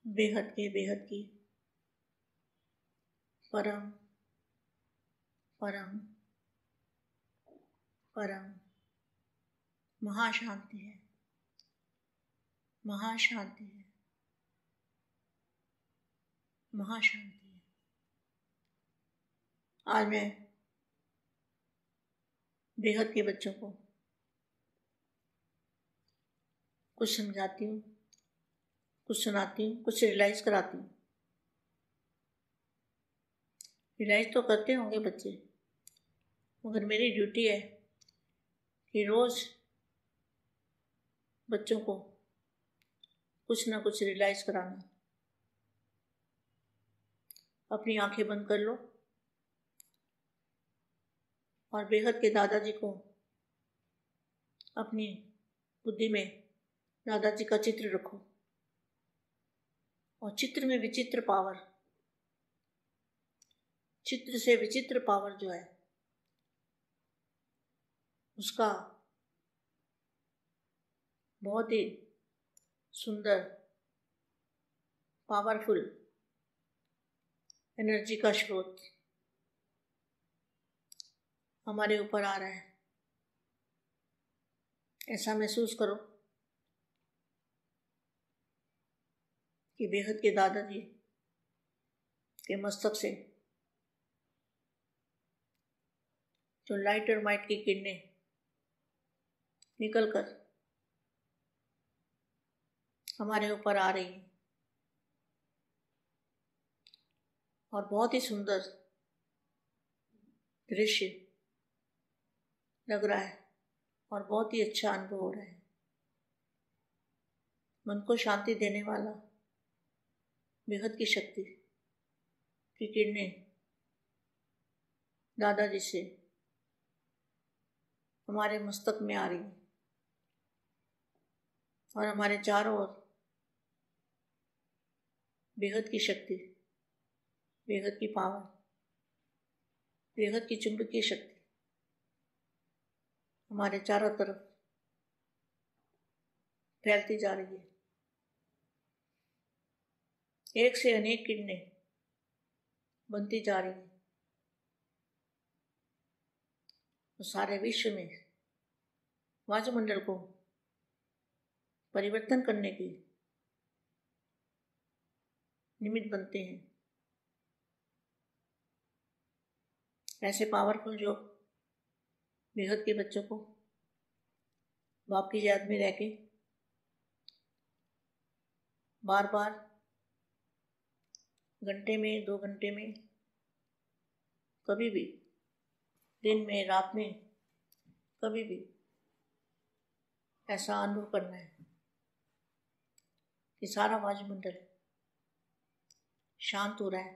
बेहद की परम परम परम महाशांति है, महाशांति है, महाशांति है। आज मैं बेहद के बच्चों को कुछ समझाती हूँ, कुछ सुनाती हूँ, कुछ रियलाइज कराती हूँ। रियलाइज तो करते होंगे बच्चे, मगर मेरी ड्यूटी है कि रोज़ बच्चों को कुछ ना कुछ रियलाइज कराना। अपनी आंखें बंद कर लो और बेहद के दादाजी को अपनी बुद्धि में दादाजी का चित्र रखो और चित्र में विचित्र पावर, चित्र से विचित्र पावर जो है उसका बहुत ही सुंदर पावरफुल एनर्जी का स्रोत हमारे ऊपर आ रहा है। ऐसा महसूस करो कि बेहद के दादाजी के मस्तक से जो लाइट और माइट की किरणें निकलकर हमारे ऊपर आ रही हैं और बहुत ही सुंदर दृश्य लग रहा है और बहुत ही अच्छा अनुभव हो रहा है। मन को शांति देने वाला बेहद की शक्ति की किरणें दादाजी से हमारे मस्तक में आ रही है और हमारे चारों ओर बेहद की शक्ति, बेहद की पावर, बेहद की चुंबकीय शक्ति हमारे चारों तरफ फैलती जा रही है। एक से अनेक किरणें बनती जा रही है और सारे विश्व में वायुमंडल को परिवर्तन करने की निमित्त बनते हैं। ऐसे पावरफुल जो बेहद के बच्चों को बाप की याद में रह के बार बार घंटे में, 2 घंटे में, कभी भी, दिन में, रात में, कभी भी ऐसा अनुभव करना है कि सारा वायुमंडल शांत हो रहा है।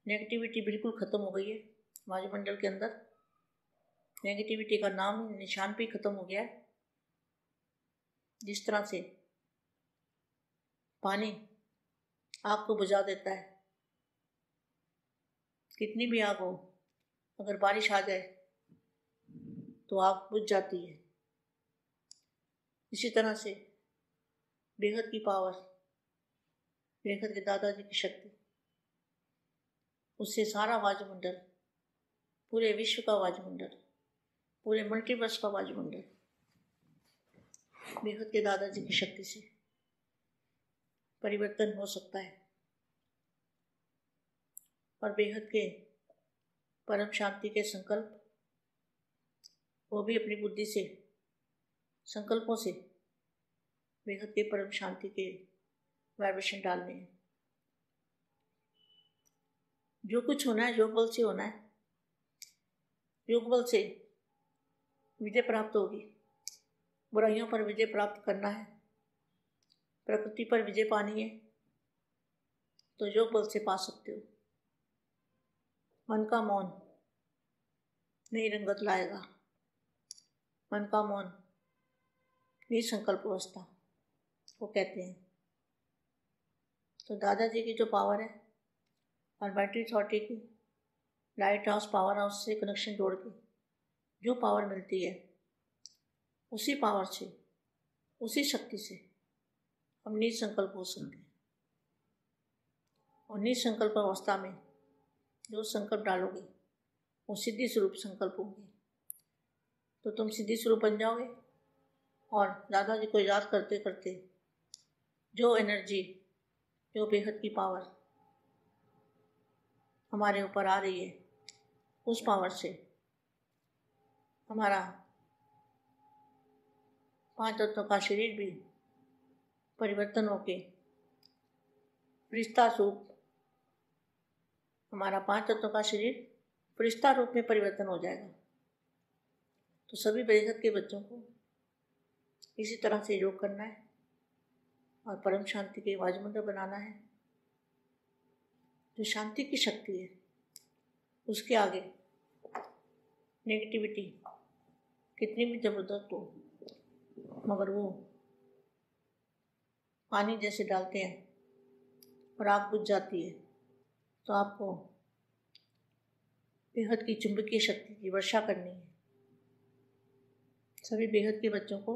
नेगेटिविटी बिल्कुल ख़त्म हो गई है वायुमंडल के अंदर। नेगेटिविटी का नाम निशान भी ख़त्म हो गया है। जिस तरह से पानी आग को बुझा देता है, कितनी भी आग हो, अगर बारिश आ जाए तो आग बुझ जाती है। इसी तरह से बेहद की पावर, बेहद के दादाजी की शक्ति, उससे सारा वायुमंडल, पूरे विश्व का वायुमंडल, पूरे मल्टीवर्स का वायुमंडल बेहद के दादाजी की शक्ति से परिवर्तन हो सकता है और बेहद के परम शांति के संकल्प वो भी अपनी बुद्धि से, संकल्पों से बेहद के परम शांति के वाइब्रेशन डालने हैं। जो कुछ होना है योग बल से होना है। योग बल से विजय प्राप्त होगी। बुराइयों पर विजय प्राप्त करना है, प्रकृति पर विजय पानी है तो योग बल से पा सकते हो। मन का मौन नई रंगत लाएगा। मन का मौन निसंकल्प अवस्था वो कहते हैं। तो दादाजी की जो पावर है और बैटरी अथॉरिटी की लाइट हाउस, पावर हाउस से कनेक्शन जोड़ के जो पावर मिलती है, उसी पावर से, उसी शक्ति से हम निज संकल्प हो सकते हैं। और निज संकल्प अवस्था में जो संकल्प डालोगे वो सिद्धि स्वरूप संकल्प होंगे। तो तुम सिद्धि स्वरूप बन जाओगे और दादाजी को याद करते करते जो एनर्जी, जो बेहद की पावर हमारे ऊपर आ रही है, उस पावर से हमारा 5 तत्वों का शरीर भी परिवर्तन होके फरिश्ता रूप, हमारा 5 तत्वों का शरीर फरिश्ता रूप में परिवर्तन हो जाएगा। तो सभी बेहद के बच्चों को इसी तरह से योग करना है और परम शांति के वायुमंडल बनाना है। जो शांति की शक्ति है उसके आगे नेगेटिविटी कितनी भी जबरदस्त हो, मगर वो पानी जैसे डालते हैं और आग बुझ जाती है, तो आपको बेहद की चुंबकीय शक्ति की वर्षा करनी है। सभी बेहद के बच्चों को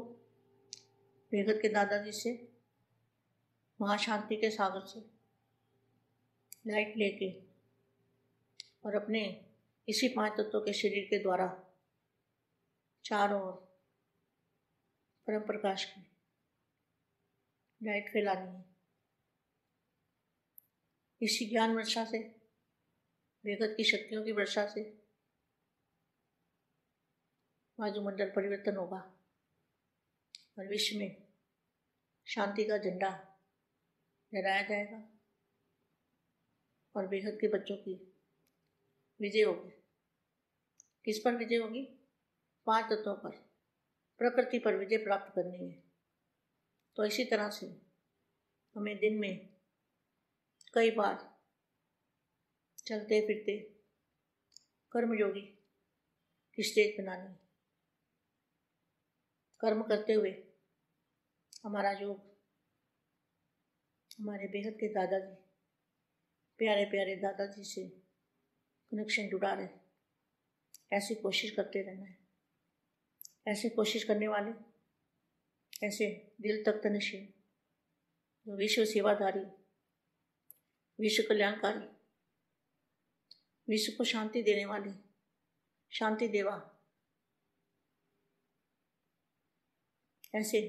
बेहद के दादाजी से, महाशांति के सागर से लाइट लेके और अपने इसी 5 तत्वों के शरीर के द्वारा चारों ओर परम प्रकाश की लाइट फैलानी है। इसी ज्ञान वर्षा से, बेहद की शक्तियों की वर्षा से वायुमंडल परिवर्तन होगा और विश्व में शांति का झंडा लहराया जाएगा और बेहद के बच्चों की विजय होगी। किस पर विजय होगी? 5 तत्वों पर, प्रकृति पर विजय प्राप्त करनी है। तो इसी तरह से हमें दिन में कई बार चलते फिरते कर्मयोगी की स्टेज बनानी। कर्म करते हुए हमारा योग हमारे बेहद के दादाजी, प्यारे प्यारे दादाजी से कनेक्शन जुड़ा रहे, ऐसी कोशिश करते रहना है। ऐसे कोशिश करने वाले, ऐसे दिल तक तनशील, जो विश्व सेवाधारी, विश्व कल्याणकारी, विश्व को शांति देने वाले, शांति देवा, ऐसे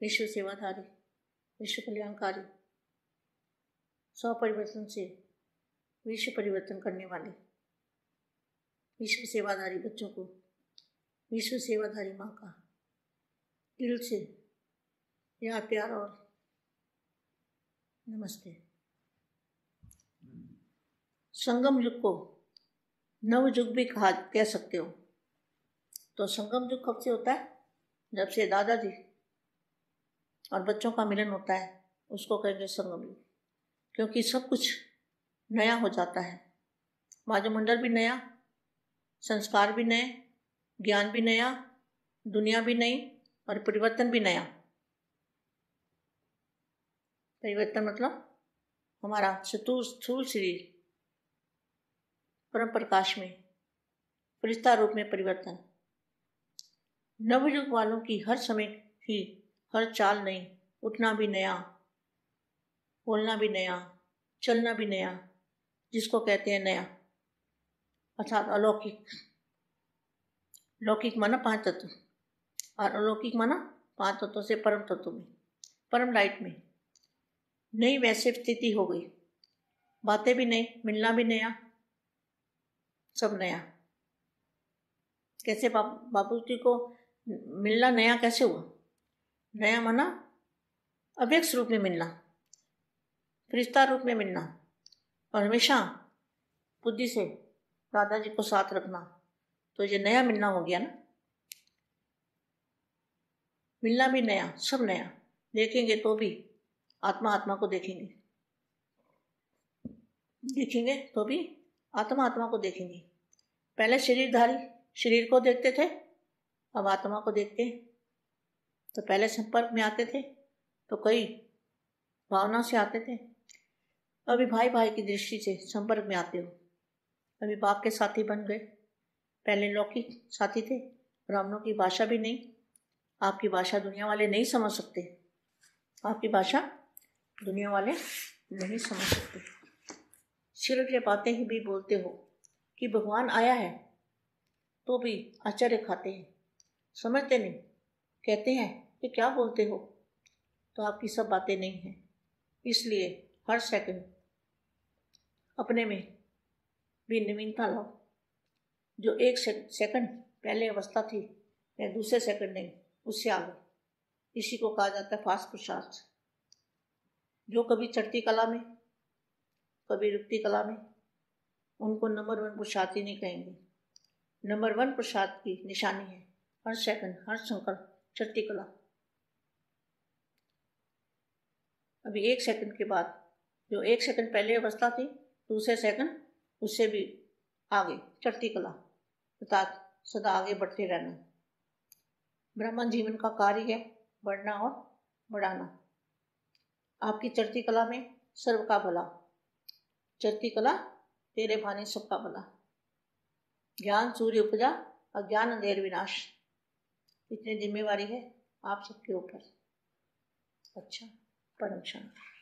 विश्व सेवाधारी, विश्व कल्याणकारी, स्वपरिवर्तन से विश्व परिवर्तन करने वाले विश्व सेवाधारी बच्चों को विश्व सेवाधारी माँ का दिल से याद, प्यार और नमस्ते। संगम युग को नव युग भी कह सकते हो। तो संगम युग कब से होता है? जब से दादाजी और बच्चों का मिलन होता है, उसको कहेंगे संगम युग। क्योंकि सब कुछ नया हो जाता है, वायुमंडल भी नया, संस्कार भी नए, ज्ञान भी नया, दुनिया भी नई और परिवर्तन भी नया। परिवर्तन मतलब हमारा स्थूल शरीर परम प्रकाश में फरिश्ता रूप में परिवर्तन। नवयुग वालों की हर समय ही हर चाल नई, उठना भी नया, बोलना भी नया, चलना भी नया, जिसको कहते हैं नया, अर्थात अलौकिक। लौकिक माना 5 तत्व और अलौकिक माना 5 तत्वों से परम तत्व में, परम लाइट में नई वैसे स्थिति हो गई। बातें भी नई, मिलना भी नया, सब नया। कैसे बाबू जी को मिलना नया कैसे हुआ? नया माना अव्यक्त रूप में मिलना, फरिश्ता रूप में मिलना और हमेशा बुद्धि से दादाजी को साथ रखना। तो ये नया मिलना हो गया ना। मिलना भी नया, सब नया। देखेंगे तो भी आत्मा आत्मा को देखेंगे, देखेंगे तो भी आत्मा आत्मा को देखेंगे। पहले शरीरधारी शरीर को देखते थे, अब आत्मा को देखते हैं। तो पहले संपर्क में आते थे तो कई भावना से आते थे, अभी भाई भाई की दृष्टि से संपर्क में आते हो। अभी बाप के साथी बन गए। पहले लौकिक साथी थे, ब्राह्मणों की भाषा भी नहीं, आपकी भाषा दुनिया वाले नहीं समझ सकते। आपकी भाषा दुनिया वाले नहीं समझ सकते। सिर्फ ये बातें ही भी बोलते हो कि भगवान आया है, तो भी आश्चर्य खाते हैं, समझते नहीं। कहते हैं कि क्या बोलते हो, तो आपकी सब बातें नहीं हैं। इसलिए हर सेकंड अपने में भी नवीनता लाओ। जो एक सेकंड पहले अवस्था थी, या दूसरे सेकंड नहीं, उससे आगे। इसी को कहा जाता है फास्ट पुरुषार्थ। जो कभी चढ़ती कला में, कभी रुकती कला में, उनको नंबर 1 पुरुषार्थी नहीं कहेंगे। नंबर 1 पुरुषार्थ की निशानी है हर सेकंड, हर संकल्प चढ़ती कला। अभी एक सेकंड के बाद, जो एक सेकंड पहले अवस्था थी, दूसरे सेकंड उससे भी आगे चढ़ती कला, अर्थात सदा आगे बढ़ते रहना। ब्राह्मण जीवन का कार्य है बढ़ना और बढ़ाना। आपकी चढ़ती कला में सर्व का भला, चढ़ती कला तेरे भाने सबका भला। ज्ञान सूर्य उपजा, अज्ञान अंधेर विनाश। इतनी जिम्मेवारी है आप सबके ऊपर। अच्छा, परम शांति।